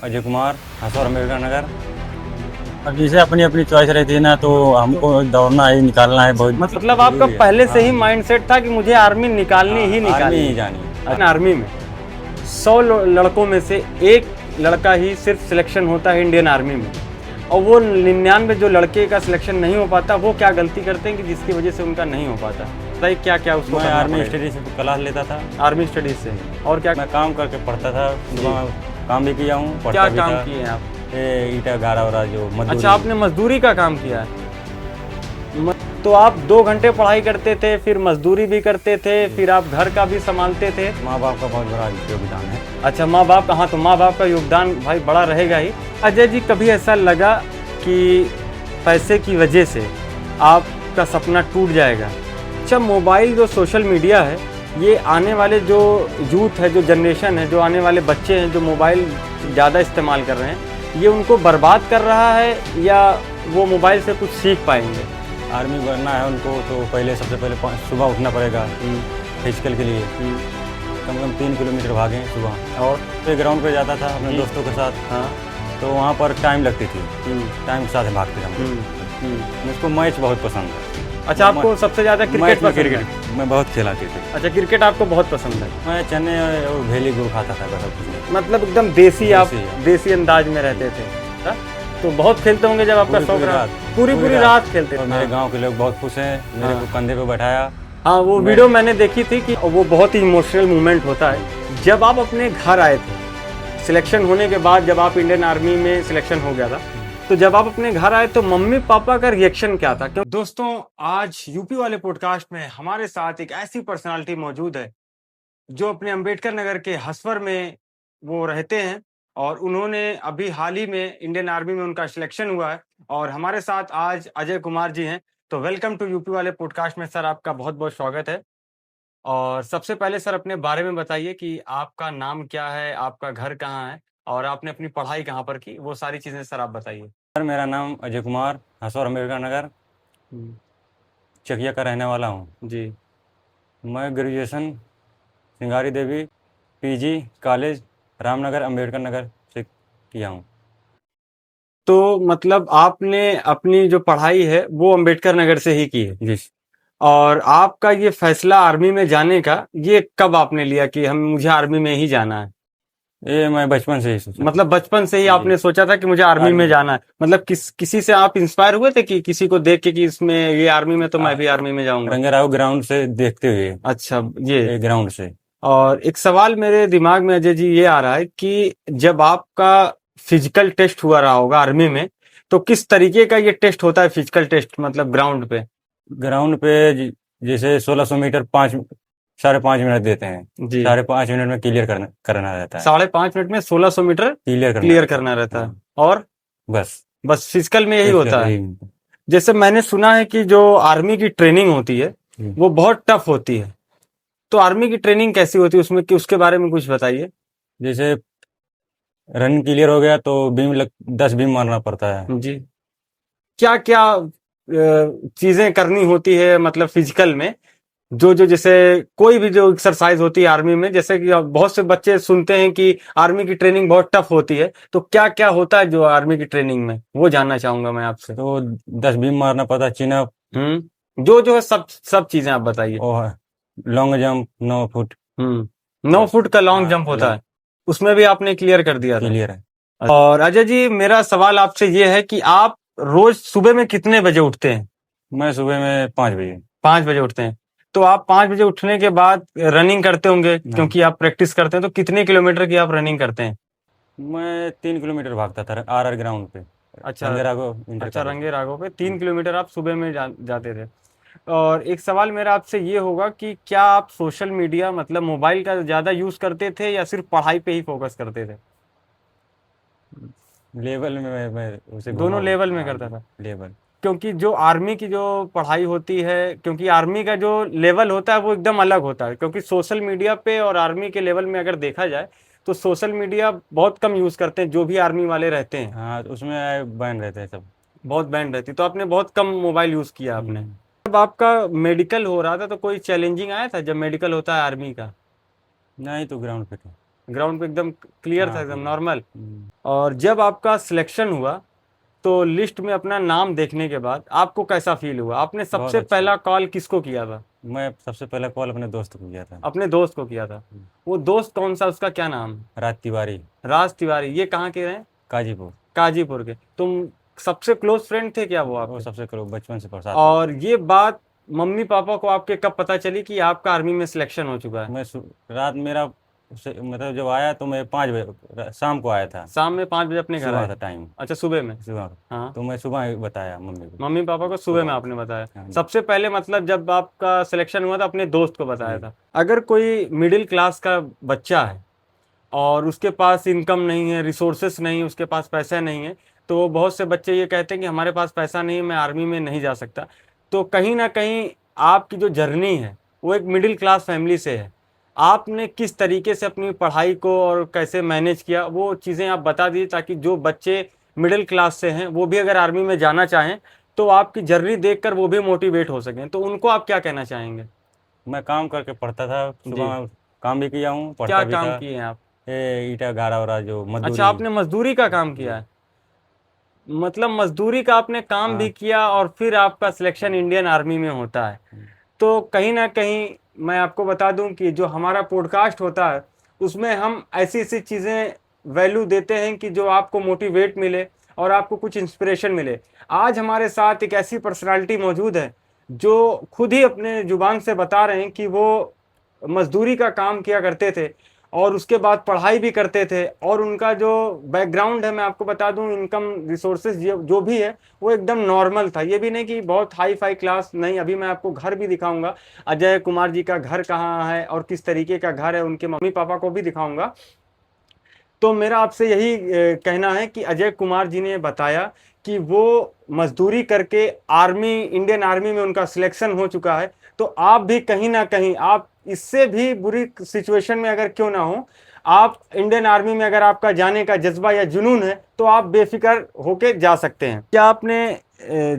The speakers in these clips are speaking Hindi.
अजय कुमार, हसौर अम्बेडकर नगर। अब जैसे अपनी अपनी चॉइस रहती है ना, तो हमको दौड़ना है, निकालना है बहुत। मतलब आपका जरूरी है। पहले से ही हाँ। माइंडसेट था कि मुझे आर्मी निकालनी ही आर्मी निकालनी ही जानी है। है। आर्मी में 100 लड़कों में से एक लड़का ही सिर्फ सिलेक्शन होता है इंडियन आर्मी में, और वो 99 जो लड़के का सिलेक्शन नहीं हो पाता, वो क्या गलती करते हैं कि जिसकी वजह से उनका नहीं हो पाता। बताइए क्या क्या उसको मैं करना आर्मी पड़ेगा? स्टडी से क्लास लेता था। आर्मी स्टडीज से और क्या मैं काम करके पढ़ता था। सुबह काम भी किया हूँ, क्या पढ़ता भी काम था। किए हैं आप? ये ईटा गाड़ा वाड़ा जो मजदूरी। अच्छा, आपने मजदूरी का काम किया है। तो आप 2 घंटे पढ़ाई करते थे, फिर मजदूरी भी करते थे, फिर आप घर का भी संभालते थे। माँ बाप का बहुत बड़ा योगदान है। अच्छा, माँ बाप का, हाँ, तो माँ बाप का योगदान भाई बड़ा रहेगा ही। अजय जी, कभी ऐसा लगा कि पैसे की वजह से आपका सपना टूट जाएगा? अच्छा, मोबाइल जो सोशल मीडिया है, ये आने वाले जो यूथ है, जो जनरेशन है, जो आने वाले बच्चे हैं, जो मोबाइल ज़्यादा इस्तेमाल कर रहे हैं, ये उनको बर्बाद कर रहा है या वो मोबाइल से कुछ सीख पाएंगे? आर्मी बनना है उनको तो पहले सबसे पहले सुबह उठना पड़ेगा फिजिकल के लिए। कम से कम 3 किलोमीटर भागें सुबह। और तो ग्राउंड पे जाता था अपने दोस्तों के साथ। हाँ। तो वहाँ पर टाइम लगती थी, टाइम के साथ भागते थे। मुझको मैच बहुत पसंद है। अच्छा, आपको सबसे ज़्यादा क्रिकेट मैच में पसंद है? क्रिकेट मैं बहुत खेला क्रिकेट। अच्छा, क्रिकेट आपको बहुत पसंद है। मैं चने और भेली गुड़ खाता था, बस और कुछ नहीं। मतलब एकदम देसी, आप देसी है। देसी अंदाज में रहते थे। हाँ? तो बहुत खेलते होंगे जब आपका शौक रहा। पूरी रात खेलते और थे। मेरे हाँ। गांव के लोग बहुत खुश हैं। मेरे को कंधे पे बैठाया। हाँ, वो वीडियो मैंने देखी थी कि वो बहुत ही इमोशनल मोमेंट होता है। जब आप अपने घर आए थे सिलेक्शन होने के बाद, जब आप इंडियन आर्मी में सिलेक्शन हो गया था, तो जब आप अपने घर आए तो मम्मी पापा का रिएक्शन क्या था? क्यों दोस्तों, आज यूपी वाले पॉडकास्ट में हमारे साथ एक ऐसी पर्सनालिटी मौजूद है जो अपने अंबेडकर नगर के हसवर में वो रहते हैं, और उन्होंने अभी हाल ही में इंडियन आर्मी में उनका सिलेक्शन हुआ है, और हमारे साथ आज अजय कुमार जी हैं। तो वेलकम टू यूपी वाले पॉडकास्ट में सर, आपका बहुत बहुत स्वागत है। और सबसे पहले सर, अपने बारे में बताइए कि आपका नाम क्या है, आपका घर कहाँ है, और आपने अपनी पढ़ाई कहाँ पर की, वो सारी चीजें सर आप बताइए। सर, मेरा नाम अजय कुमार, हसौर अम्बेडकर नगर, चकिया का रहने वाला हूँ। जी। मैं ग्रेजुएशन सिंगारी देवी पीजी कॉलेज रामनगर अम्बेडकर नगर से किया हूँ। तो मतलब आपने अपनी जो पढ़ाई है वो अंबेडकर नगर से ही की है? जी। और आपका ये फैसला आर्मी में जाने का, ये कब आपने लिया कि हम मुझे आर्मी में ही जाना है? ये मैं बचपन से ही सोचा। मतलब बचपन से ही जी। आपने सोचा था कि मुझे आर्मी में आर्मी। जाना है? मतलब किसी से आप इंस्पायर हुए थे कि किसी को देख के कि इसमें ये आर्मी में, तो मैं भी आर्मी में जाऊंगा? रंगेराव ग्राउंड से देखते हुए। अच्छा, ये ग्राउंड से। और एक सवाल मेरे दिमाग में अजय जी ये आ रहा है कि जब आपका फिजिकल टेस्ट हुआ रहा होगा आर्मी में, तो किस तरीके का ये टेस्ट होता है फिजिकल टेस्ट, मतलब ग्राउंड पे? जैसे 1600 मीटर 5.5 मिनट देते हैं। जी। 5.5 मिनट में क्लियर करना रहता है। 5.5 मिनट में 1600 मीटर क्लियर करना रहता है। और बस बस फिजिकल में यही होता है? यही। जैसे मैंने सुना है कि जो आर्मी की ट्रेनिंग होती है वो बहुत टफ होती है, तो आर्मी की ट्रेनिंग कैसी होती है उसमें, कि उसके बारे में कुछ बताइए। जैसे रन क्लियर हो गया तो 10 बीम मारना पड़ता है। जी। क्या क्या चीजें करनी होती है मतलब फिजिकल में, जो जो जैसे कोई भी जो एक्सरसाइज होती है आर्मी में, जैसे कि बहुत से बच्चे सुनते हैं कि आर्मी की ट्रेनिंग बहुत टफ होती है, तो क्या क्या होता है जो आर्मी की ट्रेनिंग में, वो जानना चाहूंगा मैं आपसे। तो 10 बीम मारना पड़ता है, चिनअप। जो जो है सब चीजें आप बताइए। और लॉन्ग जंप 9 फुट। 9 फुट का लॉन्ग जंप होता है, उसमें भी आपने क्लियर कर दिया था? क्लियर है। और अजय जी, मेरा सवाल आपसे ये है कि आप रोज सुबह में कितने बजे उठते हैं? मैं सुबह में 5 बजे। 5 बजे उठते हैं? तो आप 5 बजे उठने के बाद रनिंग करते होंगे, क्योंकि आप प्रैक्टिस करते हैं, तो कितने किलोमीटर की आप रनिंग करते हैं? मैं 3 किलोमीटर भागता था आर ग्राउंड पे। अच्छा। रंगेरागो इंटर अच्छा, कॉलेज। रंगे रागों पे 3 किलोमीटर आप सुबह में जाते थे। और एक सवाल मेरा आपसे ये होगा कि क्या आप सोशल मीडिया, मतलब मोबाइल का ज्यादा यूज करते थे या सिर्फ पढ़ाई पे ही फोकस करते थे? लेवल में मैं उसे दोनों लेवल में करता था? लेवल। क्योंकि जो आर्मी की जो पढ़ाई होती है, क्योंकि आर्मी का जो लेवल होता है वो एकदम अलग होता है, क्योंकि सोशल मीडिया पे और आर्मी के लेवल में अगर देखा जाए तो सोशल मीडिया बहुत कम यूज करते हैं जो भी आर्मी वाले रहते हैं। हाँ, तो उसमें बैन रहते हैं सब। बहुत बैंड रहती, तो आपने बहुत कम मोबाइल यूज किया आपने। जब आपका मेडिकल हो रहा था तो कोई चैलेंजिंग आया था जब मेडिकल होता है आर्मी का? नहीं, तो ग्राउंड पे था। ग्राउंड पे एकदम क्लियर था, हाँ, एकदम हाँ। नॉर्मल। और जब आपका सिलेक्शन हुआ तो लिस्ट में अपना नाम देखने के बाद आपको कैसा फील हुआ? आपने बहुत सबसे अच्छा। पहला कॉल किसको किया था? मैं सबसे पहला कॉल अपने दोस्त को किया था। अपने दोस्त को किया था। वो दोस्त कौन सा, उसका क्या नाम है? राज तिवारी, राज तिवारी। ये कहाँ के हैं? काजीपुर। काजीपुर के। तुम सबसे क्लोज फ्रेंड थे क्या वो वो आपके? सबसे करो बचपन से साथ और ये बात मम्मी पापा को आपके कब पता चली कि आपका आर्मी में सिलेक्शन हो चुका है? मैं रात मेरा मतलब जब आया तो मैं 5 बजे शाम को आया था। शाम में 5 बजे अपने घर सुबह आए? था टाइम, अच्छा, सुबह में। सुबह। हाँ। तो मैं सुबह ही बताया मम्मी को। मम्मी पापा को सुबह में आपने हाँ बताया? जी। सबसे पहले मतलब जब आपका सिलेक्शन हुआ था अपने दोस्त को बताया जी। था? अगर कोई मिडिल क्लास का बच्चा है और उसके पास इनकम नहीं है, रिसोर्सेस नहीं, उसके पास पैसा नहीं है, तो बहुत से बच्चे ये कहते हैं कि हमारे पास पैसा नहीं है, मैं आर्मी में नहीं जा सकता। तो कहीं ना कहीं आपकी जो जर्नी है वो एक मिडिल क्लास फैमिली से है। आपने किस तरीके से अपनी पढ़ाई को और कैसे मैनेज किया, वो चीज़ें आप बता दीजिए, ताकि जो बच्चे मिडिल क्लास से हैं वो भी अगर आर्मी में जाना चाहें तो आपकी जर्नी देखकर वो भी मोटिवेट हो सकें। तो उनको आप क्या कहना चाहेंगे? मैं काम करके पढ़ता था जी। सुबह, काम भी किया हूँ, क्या पढ़ता भी काम था। किए हैं आप? ये ईटा गाड़ा वाड़ा जो अच्छा, मजदूरी। आपने मजदूरी का काम जी। किया है। मतलब मजदूरी का आपने काम भी हाँ। किया और फिर आपका सिलेक्शन इंडियन आर्मी में होता है। तो कहीं ना कहीं मैं आपको बता दूं कि जो हमारा पॉडकास्ट होता है उसमें हम ऐसी ऐसी चीज़ें वैल्यू देते हैं कि जो आपको मोटिवेट मिले और आपको कुछ इंस्पिरेशन मिले। आज हमारे साथ एक ऐसी पर्सनालिटी मौजूद है जो खुद ही अपने जुबान से बता रहे हैं कि वो मजदूरी का काम किया करते थे और उसके बाद पढ़ाई भी करते थे, और उनका जो बैकग्राउंड है मैं आपको बता दूं, इनकम रिसोर्सेज जो भी है वो एकदम नॉर्मल था। ये भी नहीं कि बहुत हाई फाई क्लास नहीं। अभी मैं आपको घर भी दिखाऊंगा, अजय कुमार जी का घर कहाँ है और किस तरीके का घर है, उनके मम्मी पापा को भी दिखाऊंगा। तो मेरा आपसे यही कहना है कि अजय कुमार जी ने बताया कि वो मजदूरी करके आर्मी, इंडियन आर्मी में उनका सिलेक्शन हो चुका है। तो आप भी कहीं ना कहीं, आप इससे भी बुरी सिचुएशन में अगर क्यों ना हो, आप इंडियन आर्मी में अगर आपका जाने का जज्बा या जुनून है तो आप बेफिक्र होके जा सकते हैं। क्या आपने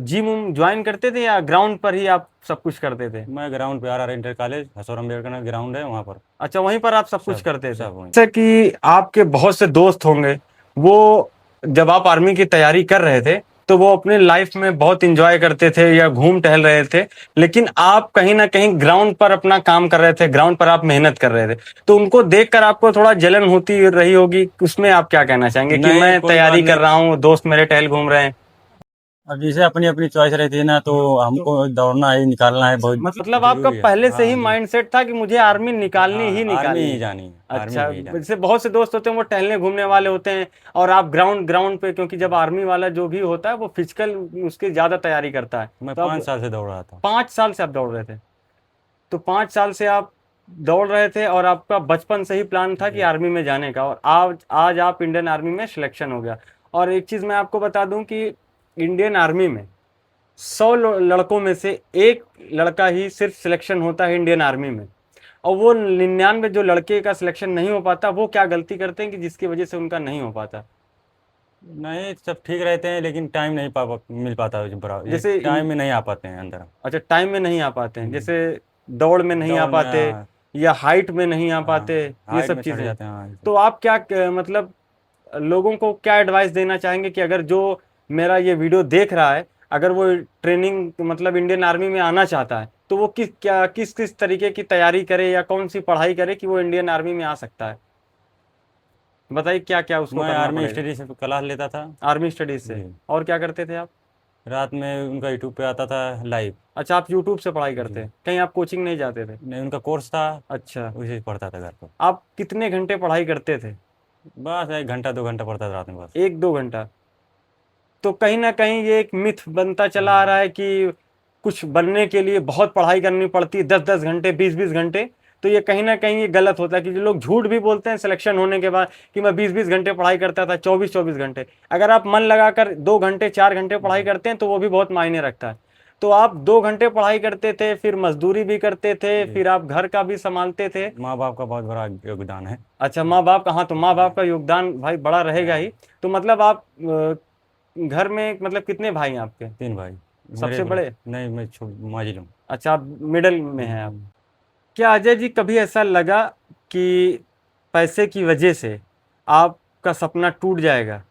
जिम ज्वाइन करते थे या ग्राउंड पर ही आप सब कुछ करते थे? मैं ग्राउंड पे RR inter college, Hasaur Ambedkar ground है वहाँ पर। अच्छा, वहीं पर आप सब कुछ सब करते थे। सब वहीं। जैसे कि आपके बहुत से दोस्त होंगे, वो जब आप आर्मी की तैयारी कर रहे थे तो वो अपने लाइफ में बहुत इंजॉय करते थे या घूम टहल रहे थे, लेकिन आप कहीं ना कहीं ग्राउंड पर अपना काम कर रहे थे, ग्राउंड पर आप मेहनत कर रहे थे। तो उनको देखकर आपको थोड़ा जलन होती रही होगी, उसमें आप क्या कहना चाहेंगे कि नहीं, मैं कोई तैयारी बात कर रहा हूँ, दोस्त मेरे टहल घूम रहे हैं? अब जैसे अपनी अपनी चॉइस रहती है ना, तो हमको दौड़ना है, निकालना है बहुत मतलब आपका जरूरी है। पहले से ही हाँ, माइंडसेट था कि मुझे आर्मी निकालनी ही आर्मी निकालनी ही है। जानी है, आर्मी अच्छा, ही जानी जैसे बहुत से दोस्त होते हैं वो टहलने घूमने वाले होते हैं, और आप ग्राउंड ग्राउंड पे, क्योंकि जब आर्मी वाला जो भी होता है वो फिजिकल उसकी ज्यादा तैयारी करता है। मैं तो 5 साल से दौड़ रहा था। 5 साल से आप दौड़ रहे थे? तो 5 साल से आप दौड़ रहे थे और आपका बचपन से ही प्लान था कि आर्मी में जाने का, और आज आज आप इंडियन आर्मी में सिलेक्शन हो गया। और एक चीज मैं आपको बता दूं कि इंडियन आर्मी में 100 लड़कों में से एक लड़का ही सिर्फ सिलेक्शन होता है इंडियन आर्मी में, और वो 99 जो लड़के का सिलेक्शन नहीं हो पाता, वो क्या गलती करते हैं कि जिसकी वजह से उनका नहीं हो पाता? नहीं, सब ठीक रहते हैं लेकिन टाइम नहीं मिल पाता है बराबर, जैसे टाइम में नहीं आ पाते हैं अंदर। अच्छा, टाइम में नहीं आ पाते हैं, जैसे दौड़ में नहीं आ दौड़ में, पाते, हाँ, या हाइट में नहीं आ पाते, ये हाइट सब में थक चीजें। जाते हैं। हाँ, तो आप क्या मतलब लोगों को क्या एडवाइस देना चाहेंगे कि अगर जो मेरा ये वीडियो देख रहा है, अगर वो ट्रेनिंग मतलब इंडियन आर्मी में आना चाहता है, तो वो किस किस तरीके की तैयारी करे या कौन सी पढ़ाई करे कि वो इंडियन आर्मी में आ सकता है? बताइए क्या क्या उसको मैं करना आर्मी पड़ेगा? स्टडी से क्लास लेता था। आर्मी स्टडीज से। जी। और क्या करते थे आप? रात में उनका यूट्यूब पे आता था लाइव। अच्छा, आप यूट्यूब से पढ़ाई करते जी। हैं, कहीं आप कोचिंग नहीं जाते थे? नहीं, उनका कोर्स था, अच्छा। उसी से पढ़ता था घर पर। आप कितने घंटे पढ़ाई करते थे? बस 1 घंटा 2 घंटा पढ़ता था रात में बस। 1-2 घंटा? तो कहीं ना कहीं ये एक मिथ बनता चला आ रहा है कि कुछ बनने के लिए बहुत पढ़ाई करनी पड़ती है, 10-10 घंटे, 20-20 घंटे। तो ये कहीं ना कहीं ये गलत होता है कि जो लोग झूठ भी बोलते हैं सिलेक्शन होने के बाद कि मैं 20-20 घंटे पढ़ाई करता था, 24-24 घंटे। अगर आप मन लगाकर 2 घंटे 4 घंटे पढ़ाई करते हैं तो वो भी बहुत मायने रखता है। तो आप 2 घंटे पढ़ाई करते थे, फिर मजदूरी भी करते थे, फिर आप घर का भी संभालते थे। माँ बाप का बहुत बड़ा योगदान है। अच्छा, माँ बाप का, हाँ, तो माँ बाप का योगदान भाई बड़ा रहेगा ही। तो मतलब आप घर में मतलब कितने भाई हैं आपके? 3 भाई। सबसे बड़े? नहीं, मैं माजिल हूँ। अच्छा, आप मिडल में हैं आप। क्या अजय जी कभी ऐसा लगा कि पैसे की वजह से आपका सपना टूट जाएगा?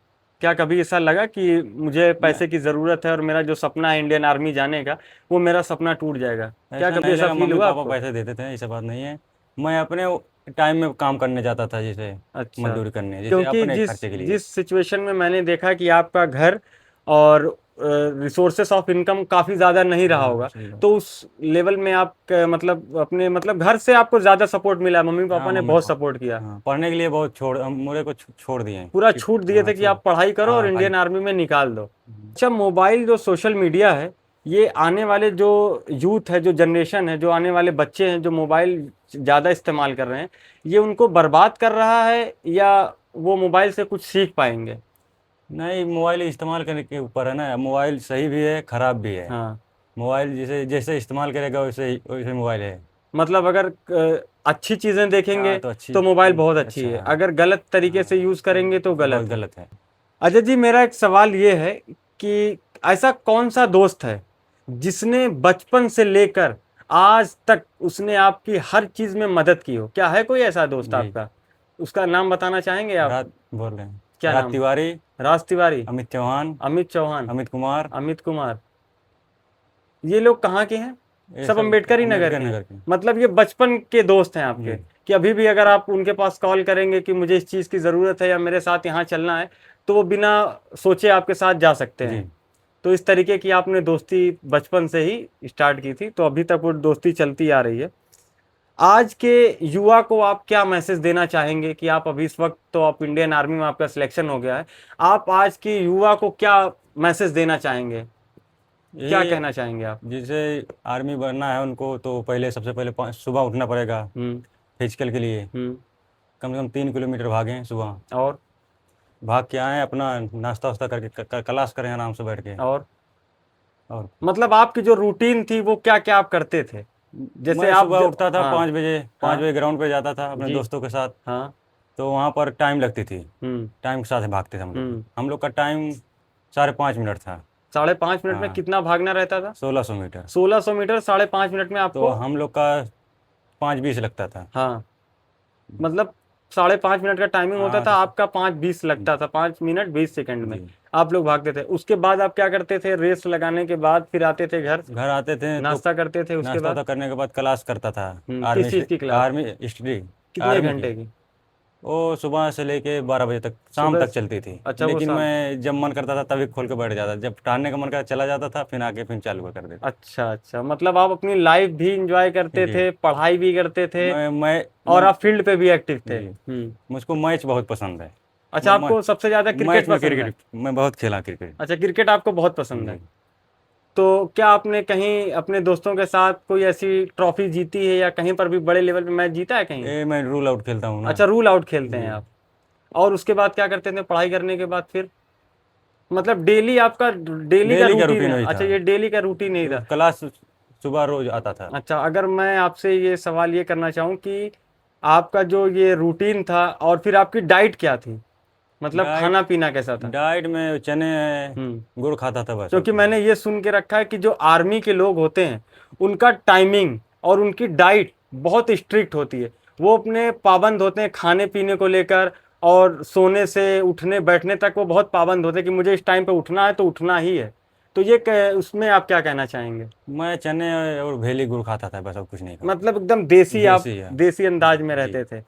क्या कभी ऐसा लगा कि मुझे पैसे की ज़रूरत है और मेरा जो सपना है इंडियन आर्मी जाने का, वो मेरा सपना टूट जाएगा? क्या ऐसा कभी नहीं ऐसा लगा, फील मम्मी हुआ पापा आपको? पैसे देते थे, ऐसा बात नहीं है। मैं अपने टाइम में काम करने जाता था, जैसे अच्छा, मजदूरी करने, जैसे क्योंकि अपने जिस खर्चे के लिए। जिस सिचुएशन में मैंने देखा कि आपका घर और रिसोर्सेस ऑफ इनकम काफ़ी ज़्यादा नहीं रहा हाँ, होगा, सही बात। तो उस लेवल में आप मतलब अपने मतलब घर से आपको ज़्यादा सपोर्ट मिला, मम्मी पापा हाँ, ने मम्मी बहुत पापा, सपोर्ट किया, हाँ, पढ़ने के लिए बहुत मुझे को छोड़ दिए हैं पूरा कि छूट दिए हाँ थे कि छोड़, आप पढ़ाई करो और हाँ इंडियन खाली। आर्मी में निकाल दो। अच्छा, मोबाइल जो सोशल मीडिया है, ये आने वाले जो यूथ है, जो जनरेशन है, जो आने वाले बच्चे हैं जो मोबाइल ज़्यादा इस्तेमाल कर रहे हैं, ये उनको बर्बाद कर रहा है या वो मोबाइल से कुछ सीख पाएंगे? नहीं, मोबाइल इस्तेमाल करने के ऊपर है ना, मोबाइल सही भी है खराब भी है। हाँ, मोबाइल जैसे जैसे इस्तेमाल करेगा वैसे वैसे मोबाइल है। मतलब अगर अच्छी चीज़ें देखेंगे हाँ तो अच्छी, तो मोबाइल बहुत अच्छी अच्छा है, हाँ, अगर गलत तरीके से हाँ, यूज़ करेंगे तो गलत बहुत है। गलत है। अजय जी, मेरा एक सवाल ये है कि ऐसा कौन सा दोस्त है जिसने बचपन से लेकर आज तक उसने आपकी हर चीज में मदद की हो? क्या है कोई ऐसा दोस्त जी, आपका? उसका नाम बताना चाहेंगे आप? रात बोल रहे हैं, क्या रात नाम? तिवारी, राज तिवारी, अमित चौहान, अमित चौहान, अमित कुमार, अमित कुमार। ये लोग कहाँ के हैं? ये सब सब अम्बेडकर ही नगर अम्बेडकर के हैं? नगर के। मतलब ये बचपन के दोस्त हैं आपके, जी, कि अभी भी अगर आप उनके पास कॉल करेंगे कि मुझे इस चीज़ की ज़रूरत है या मेरे साथ यहाँ चलना है, तो वो बिना सोचे आपके साथ जा सकते जी। हैं। तो इस तरीके की आपने दोस्ती बचपन से ही स्टार्ट की थी, तो अभी तक वो दोस्ती चलती आ रही है। आज के युवा को आप क्या मैसेज देना चाहेंगे कि आप अभी इस वक्त तो आप इंडियन आर्मी में आपका सिलेक्शन हो गया है, आप आज के युवा को क्या मैसेज देना चाहेंगे? क्या ये कहना चाहेंगे आप? जिसे आर्मी बनना है उनको तो पहले सबसे पहले सुबह उठना पड़ेगा हम्म। फिजिकल के लिए। हम्म। कम से कम 3 किलोमीटर भागें सुबह, और भाग के आएँ, अपना नाश्ता वास्ता करके क्लास करें आराम से बैठ के। और और मतलब आपकी जो रूटीन थी वो क्या क्या आप करते थे? जैसे मैं आप सुबह उठता था हाँ, 5 बजे, हाँ, 5 बजे ग्राउंड पे जाता था अपने जी, दोस्तों के साथ। हाँ, तो वहाँ पर टाइम लगती थी, हम्म, टाइम के साथ भागते थे हम लोग। हम्म। हम लोग का टाइम 5.5 मिनट था। 5.5 मिनट में हाँ, कितना भागना रहता था? 1600 मीटर। 1600 मीटर 5.5 मिनट में तो आपको? हम लोग का 5:20 लगता था। हाँ, मतलब 5.5 मिनट का टाइमिंग होता हाँ था, तो आपका 5:20 लगता था, 5 मिनट 20 सेकंड में जी, आप लोग भागते थे। उसके बाद आप क्या करते थे? रेस लगाने के बाद फिर आते थे घर, घर आते थे तो नाश्ता करते थे, उसके नाश्ता बाद वास्ता करने के बाद क्लास करता था। किस चीज़ की क्लास? आर्मी हिस्ट्री, कितने आर्मी की। घंटे की? वो सुबह से लेके 12 बजे तक, शाम सुबह तक चलती थी। अच्छा, वो लेकिन शाम। मैं जब मन करता था तभी खोल के बैठ जाता, जब टहलने का मन करता चला जाता था, फिर आके फिर चालू कर देता। अच्छा, अच्छा, मतलब आप अपनी लाइफ भी इंजॉय करते जी, थे, पढ़ाई भी करते थे और मैं आप फील्ड पे भी एक्टिव थे। जी, मुझको मैच बहुत पसंद है। अच्छा, आपको सबसे ज्यादा क्रिकेट मैच में पसंद है? क्रिकेट मैं बहुत खेला क्रिकेट। अच्छा, क्रिकेट आपको बहुत पसंद है। जी, तो क्या आपने कहीं अपने दोस्तों के साथ कोई ऐसी ट्रॉफी जीती है या कहीं पर भी बड़े लेवल पे मैच जीता है कहीं? ये मैं रूल आउट खेलता हूँ ना। अच्छा, रूल आउट खेलते हैं जी, आप। और उसके बाद क्या करते थे पढ़ाई करने के बाद फिर? मतलब डेली आपका डेली का डेली का रूटीन रूटीन है? वही अच्छा, था। ये डेली का रूटीन नहीं था। क्लास सुबह रोज आता था। अच्छा, अगर मैं आपसे ये सवाल ये करना चाहूँ कि आपका जो ये रूटीन था और फिर आपकी डाइट क्या थी, मतलब डाइट खाना पीना कैसा था? डाइट में चने हम्म। गुड़ खाता था बस, और क्योंकि कुछ नहीं। मैंने ये सुन के रखा है कि जो आर्मी के लोग होते हैं उनका टाइमिंग और उनकी डाइट बहुत स्ट्रिक्ट होती है, वो अपने पाबंद होते हैं खाने पीने को लेकर, और सोने से उठने बैठने तक वो बहुत पाबंद होते हैं कि मुझे इस टाइम पे उठना है तो उठना ही है। तो ये उसमें आप क्या कहना चाहेंगे? मैं चने और भेली गुड़ खाता था बस, और कुछ नहीं खाता। मतलब एकदम देसी, आप देसी है। देसी अंदाज में जी, रहते थे।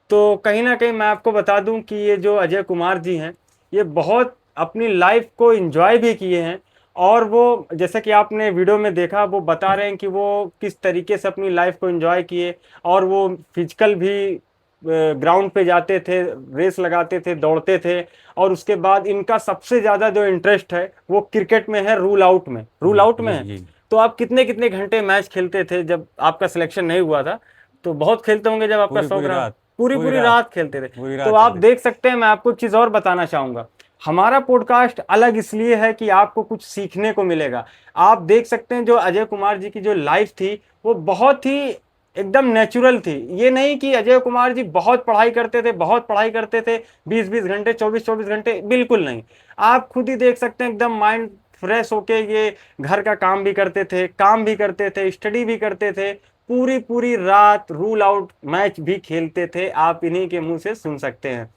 तो कहीं ना कहीं मैं आपको बता दूं कि ये जो अजय कुमार जी हैं, ये बहुत अपनी लाइफ को एंजॉय भी किए हैं, और वो जैसे कि आपने वीडियो में देखा, वो बता रहे हैं कि वो किस तरीके से अपनी लाइफ को एंजॉय किए, और वो फिजिकल भी ग्राउंड पे जाते थे, रेस लगाते थे, दौड़ते थे, और उसके बाद इनका सबसे ज़्यादा जो इंटरेस्ट है वो क्रिकेट में है, रूल आउट में, रूल जी, आउट में जी, है। जी। तो आप कितने कितने घंटे मैच खेलते थे जब आपका सिलेक्शन नहीं हुआ था? तो बहुत खेलते होंगे जब आपका पूरी शौक पूरी रहा। रात, पूरी पूरी पूरी रात, रात खेलते थे। पूरी तो रात आप चलती थी। देख सकते हैं, मैं आपको एक चीज़ और बताना चाहूँगा, हमारा पॉडकास्ट अलग इसलिए है कि आपको कुछ सीखने को मिलेगा। आप देख सकते हैं जो अजय कुमार जी की जो लाइफ थी वो बहुत ही एकदम नेचुरल थी। ये नहीं कि अजय कुमार जी बहुत पढ़ाई करते थे, बहुत पढ़ाई करते थे, 20-20 घंटे, 24-24 घंटे, बिल्कुल नहीं। आप खुद ही देख सकते हैं, एकदम माइंड फ्रेश होके ये घर का काम भी करते थे, काम भी करते थे, स्टडी भी करते थे, पूरी पूरी रात रूल आउट मैच भी खेलते थे, आप इन्हीं के मुंह से सुन सकते हैं।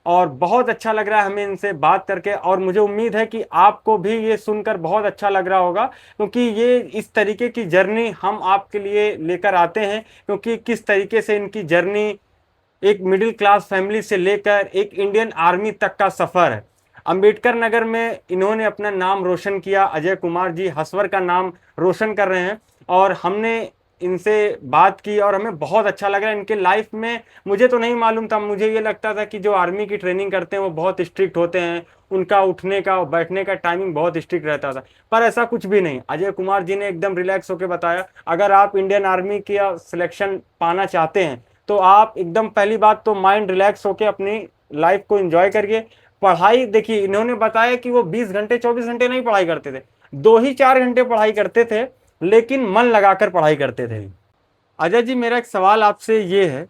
और बहुत अच्छा लग रहा है हमें इनसे बात करके, और मुझे उम्मीद है कि आपको भी ये सुनकर बहुत अच्छा लग रहा होगा, क्योंकि ये इस तरीके की जर्नी हम आपके लिए लेकर आते हैं, क्योंकि किस तरीके से इनकी जर्नी एक मिडिल क्लास फैमिली से लेकर एक इंडियन आर्मी तक का सफ़र है। अंबेडकर नगर में इन्होंने अपना नाम रोशन किया, अजय कुमार जी हसवर का नाम रोशन कर रहे हैं, और हमने इनसे बात की और हमें बहुत अच्छा लगा इनके लाइफ में। मुझे तो नहीं मालूम था, मुझे ये लगता था कि जो आर्मी की ट्रेनिंग करते हैं वो बहुत स्ट्रिक्ट होते हैं, उनका उठने का और बैठने का टाइमिंग बहुत स्ट्रिक्ट रहता था, पर ऐसा कुछ भी नहीं। अजय कुमार जी ने एकदम रिलैक्स होकर बताया, अगर आप इंडियन आर्मी का सिलेक्शन पाना चाहते हैं तो आप एकदम पहली बात तो माइंड रिलैक्स होकर अपनी लाइफ को एंजॉय करिए। पढ़ाई देखिए, इन्होंने बताया कि वो 20 घंटे 24 घंटे नहीं पढ़ाई करते थे, 2 ही 4 घंटे पढ़ाई करते थे, लेकिन मन लगाकर पढ़ाई करते थे। अजय जी, मेरा एक सवाल आपसे ये है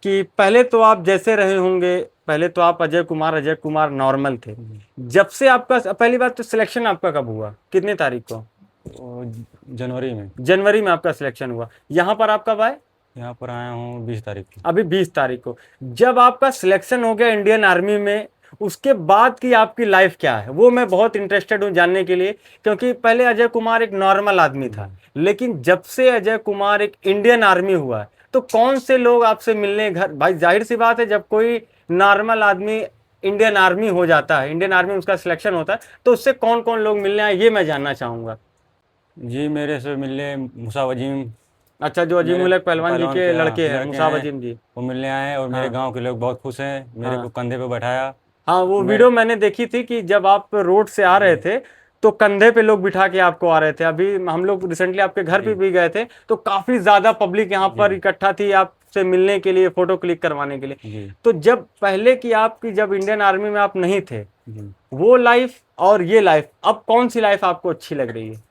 कि पहले तो आप जैसे रहे होंगे, पहले तो आप अजय कुमार नॉर्मल थे। जब से आपका पहली बात तो सिलेक्शन आपका कब हुआ, कितने तारीख को? और जनवरी में। जनवरी में आपका सिलेक्शन हुआ। यहाँ पर आप कब आए? यहाँ पर आया हूँ 20 तारीख को। अभी 20 तारीख को। जब आपका सिलेक्शन हो गया इंडियन आर्मी में, उसके बाद की आपकी लाइफ क्या है, वो मैं बहुत इंटरेस्टेड हूँ जानने के लिए, क्योंकि पहले अजय कुमार एक नॉर्मल आदमी था, लेकिन जब से अजय कुमार एक इंडियन आर्मी हुआ तो कौन से लोग आपसे मिलने घर, भाई जाहिर सी बात है जब कोई नॉर्मल आदमी इंडियन आर्मी हो जाता है, इंडियन आर्मी में उसका सिलेक्शन होता है, तो उससे कौन कौन लोग मिलने आए, ये मैं जानना चाहूँगा। जी, मेरे से मिलने मुसाब अजीम। अच्छा, जो अजीम उल हक पहलवान जी के लड़के हैं, मुसाब अजीम जी, वो मिलने आए, और मेरे गांव के लोग बहुत खुश हैं, मेरे को कंधे पे बैठाया। हाँ वो वीडियो मैंने देखी थी कि जब आप रोड से आ रहे थे तो कंधे पे लोग बिठा के आपको आ रहे थे। अभी हम लोग रिसेंटली आपके घर पे भी गए थे, तो काफी ज्यादा पब्लिक यहाँ पर इकट्ठा थी आपसे मिलने के लिए, फोटो क्लिक करवाने के लिए। तो जब पहले की आपकी, जब इंडियन आर्मी में आप नहीं थे, वो लाइफ और ये लाइफ, अब कौन सी लाइफ आपको अच्छी लग रही है?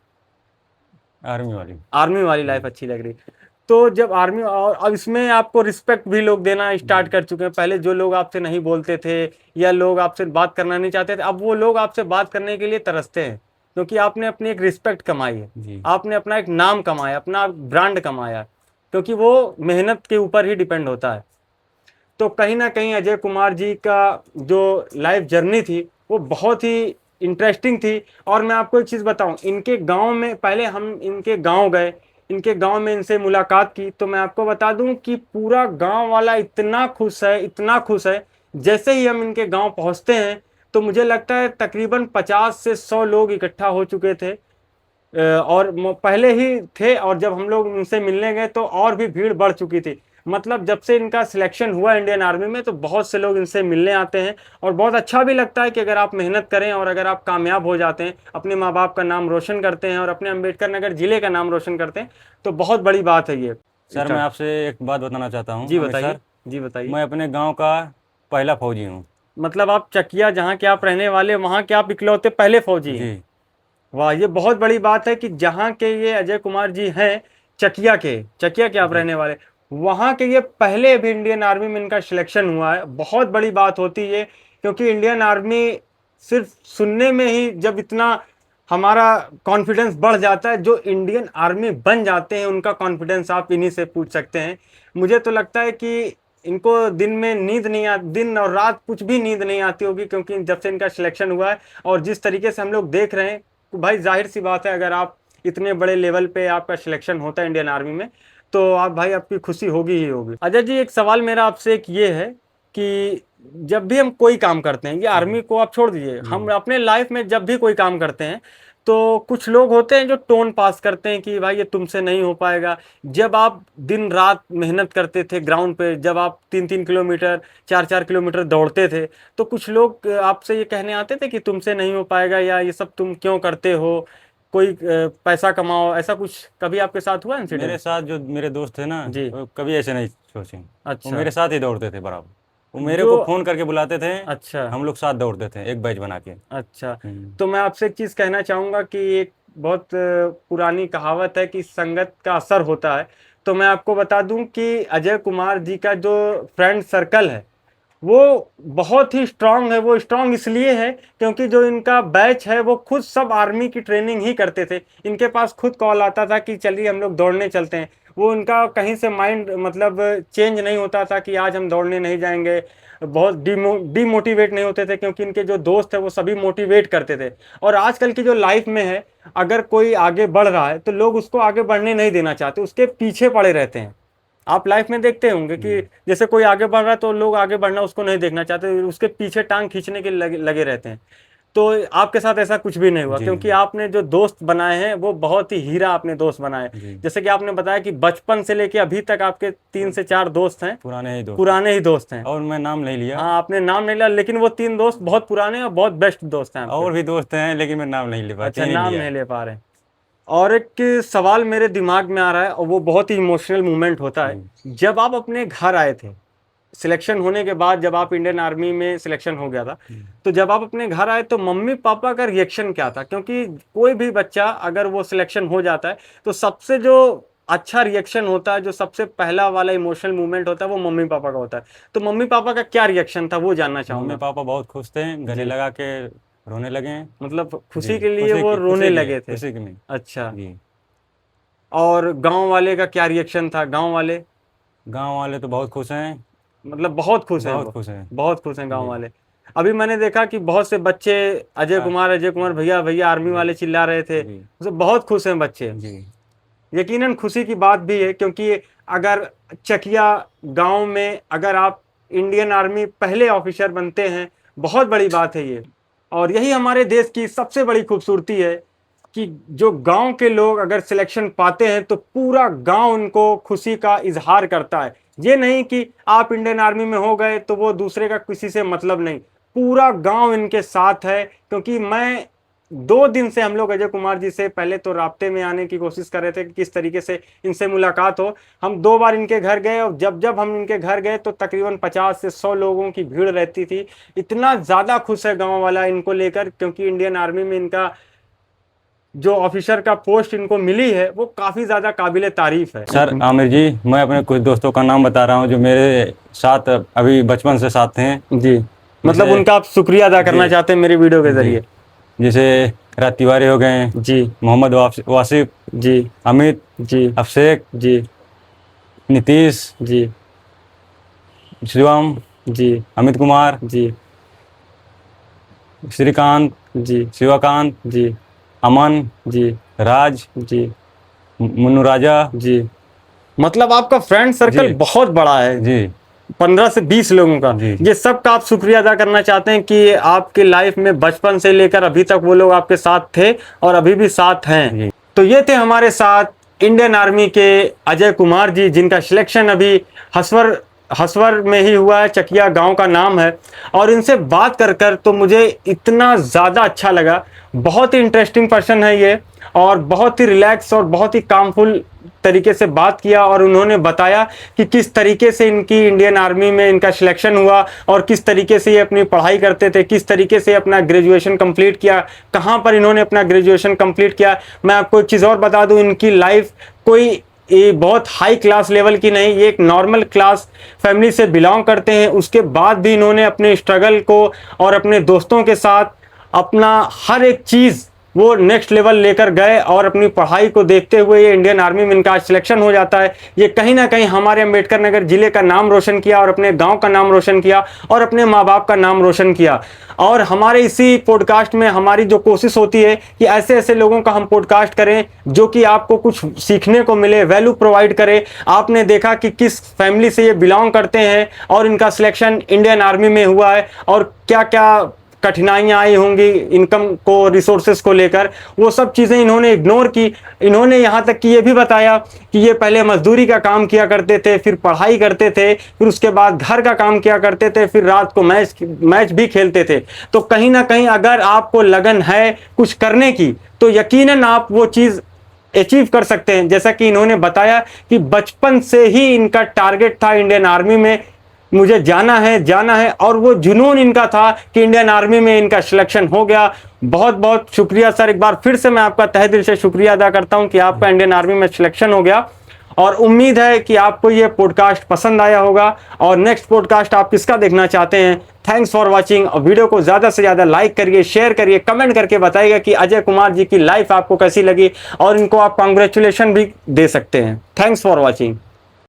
आर्मी वाली लाइफ अच्छी लग रही है। तो जब आर्मी, और अब इसमें आपको रिस्पेक्ट भी लोग देना स्टार्ट कर चुके हैं। पहले जो लोग आपसे नहीं बोलते थे या लोग आपसे बात करना नहीं चाहते थे, अब वो लोग आपसे बात करने के लिए तरसते हैं, क्योंकि आपने अपनी एक रिस्पेक्ट कमाई है, आपने अपना एक नाम कमाया, अपना ब्रांड कमाया, क्योंकि वो मेहनत के ऊपर ही डिपेंड होता है। तो कहीं ना कहीं अजय कुमार जी का जो लाइफ जर्नी थी वो बहुत ही इंटरेस्टिंग थी। और मैं आपको एक चीज़ बताऊं, इनके गांव में, पहले हम इनके गांव गए, इनके गांव में इनसे मुलाकात की, तो मैं आपको बता दूं कि पूरा गांव वाला इतना खुश है, इतना खुश है। जैसे ही हम इनके गांव पहुंचते हैं तो मुझे लगता है तकरीबन 50 से 100 लोग इकट्ठा हो चुके थे, और पहले ही थे, और जब हम लोग उनसे मिलने गए तो और भी भीड़ बढ़ चुकी थी। मतलब जब से इनका सिलेक्शन हुआ इंडियन आर्मी में तो बहुत से लोग इनसे मिलने आते हैं, और बहुत अच्छा भी लगता है कि अगर आप मेहनत करें और अगर आप कामयाब हो जाते हैं, अपने माँ बाप का नाम रोशन करते हैं और अपने अम्बेडकर नगर जिले का नाम रोशन करते हैं, तो बहुत बड़ी बात है ये। सर, मैं आपसे एक बात बताना चाहता हूँ। जी बताइए। जी बताइए। मैं अपने गाँव का पहला फौजी हूँ। मतलब आप चकिया, जहाँ के आप रहने वाले, वहाँ के आप इकलौते पहले फौजी हैं? वाह, ये बहुत बड़ी बात है कि जहाँ के ये अजय कुमार जी हैं, चकिया के आप रहने वाले, वहाँ के ये पहले भी इंडियन आर्मी में इनका सिलेक्शन हुआ है। बहुत बड़ी बात होती है, क्योंकि इंडियन आर्मी सिर्फ सुनने में ही जब इतना हमारा कॉन्फिडेंस बढ़ जाता है, जो इंडियन आर्मी बन जाते हैं उनका कॉन्फिडेंस आप इन्हीं से पूछ सकते हैं। मुझे तो लगता है कि इनको दिन में नींद नहीं आती, दिन और रात कुछ भी नींद नहीं आती होगी, क्योंकि जब से इनका सिलेक्शन हुआ है और जिस तरीके से हम लोग देख रहे हैं, तो भाई जाहिर सी बात है, अगर आप इतने बड़े लेवल पे आपका सिलेक्शन होता है इंडियन आर्मी में, तो आप भाई आपकी खुशी होगी ही होगी। अजय जी, एक सवाल मेरा आपसे एक ये है कि जब भी हम कोई काम करते हैं, ये आर्मी को आप छोड़ दीजिए, हम अपने लाइफ में जब भी कोई काम करते हैं तो कुछ लोग होते हैं जो टोन पास करते हैं कि भाई ये तुमसे नहीं हो पाएगा। जब आप दिन रात मेहनत करते थे ग्राउंड पे, जब आप 3-3 किलोमीटर 4-4 किलोमीटर दौड़ते थे, तो कुछ लोग आपसे ये कहने आते थे कि तुमसे नहीं हो पाएगा, या ये सब तुम क्यों करते हो, कोई पैसा कमाओ, ऐसा कुछ कभी आपके साथ हुआ इंसिडेंट? मेरे साथ जो मेरे दोस्त थे ना जी, वो कभी ऐसे नहीं सोचे। अच्छा, वो मेरे साथ ही दौड़ते थे बराबर, वो मेरे को फोन करके बुलाते थे। अच्छा, हम लोग साथ दौड़ते थे, एक बैच बना के। अच्छा। तो मैं आपसे एक चीज़ कहना चाहूँगा कि एक बहुत पुरानी कहावत है कि संगत का असर होता है। तो मैं आपको बता दूं कि अजय कुमार जी का जो फ्रेंड सर्कल है वो बहुत ही स्ट्रांग है। वो स्ट्रांग इसलिए है क्योंकि जो इनका बैच है वो खुद सब आर्मी की ट्रेनिंग ही करते थे। इनके पास खुद कॉल आता था कि चलिए हम लोग दौड़ने चलते हैं। वो उनका कहीं से माइंड मतलब चेंज नहीं होता था कि आज हम दौड़ने नहीं जाएंगे। बहुत डीमोटिवेट नहीं होते थे क्योंकि इनके जो दोस्त है वो सभी मोटिवेट करते थे। और आजकल की जो लाइफ में है, अगर कोई आगे बढ़ रहा है तो लोग उसको आगे बढ़ने नहीं देना चाहते, उसके पीछे पड़े रहते हैं। आप लाइफ में देखते होंगे कि जैसे कोई आगे बढ़ रहा है तो लोग आगे बढ़ना उसको नहीं देखना चाहते, उसके पीछे टांग खींचने के लगे रहते हैं। तो आपके साथ ऐसा कुछ भी नहीं हुआ जी। क्योंकि आपने जो दोस्त बनाए हैं वो बहुत ही हीरा आपने दोस्त बनाए। जी। जैसे कि आपने बताया कि बचपन से लेके अभी तक आपके 3 से 4 दोस्त हैं, पुराने ही दोस्त हैं। और मैं नाम नहीं लिया। हाँ, आपने नाम नहीं लिया, लेकिन वो 3 दोस्त बहुत पुराने और बहुत बेस्ट दोस्त हैं आपके। और भी दोस्त हैं लेकिन मैं नाम नहीं ले पा अच्छा, नाम नहीं ले पा रहे। और एक सवाल मेरे दिमाग में आ रहा है और वो बहुत ही इमोशनल मोमेंट होता है। जब आप अपने घर आए थे सिलेक्शन होने के बाद, जब आप इंडियन आर्मी में सिलेक्शन हो गया था, तो जब आप अपने घर आए तो मम्मी पापा का रिएक्शन क्या था? क्योंकि कोई भी बच्चा अगर वो सिलेक्शन हो जाता है तो सबसे जो अच्छा रिएक्शन होता है, जो सबसे पहला वाला इमोशनल मूवमेंट होता है वो मम्मी पापा का होता है। तो मम्मी पापा का क्या रिएक्शन था वो जानना चाहूंगा। मम्मी पापा बहुत खुश थे, गले लगा के रोने लगे। मतलब खुशी जी, के लिए वो रोने लगे थे? खुशी के लिए। अच्छा जी। और गांव वाले का क्या रिएक्शन था? गांव वाले तो बहुत खुश हैं, मतलब बहुत खुश हैं, बहुत खुश हैं। बहुत खुश हैं गांव वाले। अभी मैंने देखा कि बहुत से बच्चे अजय कुमार भैया भैया आर्मी वाले चिल्ला रहे थे, तो बहुत खुश हैं बच्चे। जी। यकीनन खुशी की बात भी है क्योंकि अगर चकिया गांव में अगर आप इंडियन आर्मी पहले ऑफिसर बनते हैं, बहुत बड़ी बात है ये। और यही हमारे देश की सबसे बड़ी खूबसूरती है कि जो गांव के लोग अगर सिलेक्शन पाते हैं तो पूरा गांव उनको खुशी का इजहार करता है। ये नहीं कि आप इंडियन आर्मी में हो गए तो वो दूसरे का किसी से मतलब नहीं, पूरा गांव इनके साथ है। क्योंकि मैं 2 दिन से हम लोग अजय कुमार जी से पहले तो राब्ते में आने की कोशिश कर रहे थे कि किस तरीके से इनसे मुलाकात हो। हम 2 बार इनके घर गए और जब हम इनके घर गए तो तकरीबन 50 से 100 लोगों की भीड़ रहती थी। इतना ज़्यादा खुश है गांव वाला इनको लेकर क्योंकि इंडियन आर्मी में इनका जो ऑफिसर का पोस्ट इनको मिली है वो काफ़ी ज़्यादा काबिले तारीफ है। सर आमिर जी, मैं अपने कुछ दोस्तों का नाम बता रहा हूँ जो मेरे साथ अभी बचपन से साथ हैं। जी, मतलब उनका आप शुक्रिया अदा करना चाहते हैं मेरे वीडियो के जरिए? जैसे राज तिवारी हो गए जी, मोहम्मद वासिफ जी, अमित जी, अभिषेक जी, नीतीश जी, शिवम जी, अमित कुमार जी, श्रीकांत जी, शिवाकांत जी, अमन जी, राज जी, मुन्नू राजा जी। मतलब आपका फ्रेंड सर्कल जी। बहुत बड़ा है जी। 15 से 20 लोगों का। जी। ये सब का आप शुक्रिया अदा करना चाहते हैं कि आपकी लाइफ में बचपन से लेकर अभी तक वो लोग आपके साथ थे और अभी भी साथ हैं। तो ये थे हमारे साथ इंडियन आर्मी के अजय कुमार जी, जिनका सिलेक्शन अभी हसवर में ही हुआ है, चकिया गांव का नाम है। और इनसे बात कर तो मुझे इतना ज़्यादा अच्छा लगा। बहुत ही इंटरेस्टिंग पर्सन है ये और बहुत ही रिलैक्स और बहुत ही कामफुल तरीके से बात किया और उन्होंने बताया कि किस तरीके से इनकी इंडियन आर्मी में इनका सिलेक्शन हुआ और किस तरीके से ये अपनी पढ़ाई करते थे, किस तरीके से अपना ग्रेजुएशन कंप्लीट किया, कहाँ पर इन्होंने अपना ग्रेजुएशन कंप्लीट किया। मैं आपको एक चीज़ और बता दूं, इनकी लाइफ कोई ये बहुत हाई क्लास लेवल की नहीं, ये एक नॉर्मल क्लास फैमिली से बिलोंग करते हैं। उसके बाद भी इन्होंने अपने स्ट्रगल को और अपने दोस्तों के साथ अपना हर एक चीज़ वो नेक्स्ट लेवल लेकर गए और अपनी पढ़ाई को देखते हुए ये इंडियन आर्मी में इनका सिलेक्शन हो जाता है। ये कहीं ना कहीं हमारे अम्बेडकर नगर जिले का नाम रोशन किया और अपने गांव का नाम रोशन किया और अपने माँ बाप का नाम रोशन किया। और हमारे इसी पॉडकास्ट में हमारी जो कोशिश होती है कि ऐसे ऐसे लोगों का हम पॉडकास्ट करें जो कि आपको कुछ सीखने को मिले, वैल्यू प्रोवाइड करे। आपने देखा कि किस फैमिली से ये बिलोंग करते हैं और इनका सिलेक्शन इंडियन आर्मी में हुआ है और क्या क्या कठिनाइयाँ आई होंगी इनकम को, रिसोर्सेज को लेकर। वो सब चीज़ें इन्होंने इग्नोर की। इन्होंने यहाँ तक कि ये भी बताया कि ये पहले मजदूरी का काम किया करते थे, फिर पढ़ाई करते थे, फिर उसके बाद घर का काम किया करते थे, फिर रात को मैच भी खेलते थे। तो कहीं ना कहीं अगर आपको लगन है कुछ करने की तो यकीनन आप वो चीज़ अचीव कर सकते हैं। जैसा कि इन्होंने बताया कि बचपन से ही इनका टारगेट था इंडियन आर्मी में मुझे जाना है और वो जुनून इनका था कि इंडियन आर्मी में इनका सिलेक्शन हो गया। बहुत बहुत शुक्रिया सर, एक बार फिर से मैं आपका तहे दिल से शुक्रिया अदा करता हूं कि आपका इंडियन आर्मी में सिलेक्शन हो गया। और उम्मीद है कि आपको ये पॉडकास्ट पसंद आया होगा। और नेक्स्ट पॉडकास्ट आप किसका देखना चाहते हैं? Thanks for watching. और वीडियो को ज़्यादा से ज़्यादा लाइक करिए, शेयर करिए, कमेंट करके बताइएगा कि अजय कुमार जी की लाइफ आपको कैसी लगी, और इनको आप कॉन्ग्रेचुलेशन भी दे सकते हैं। Thanks for watching.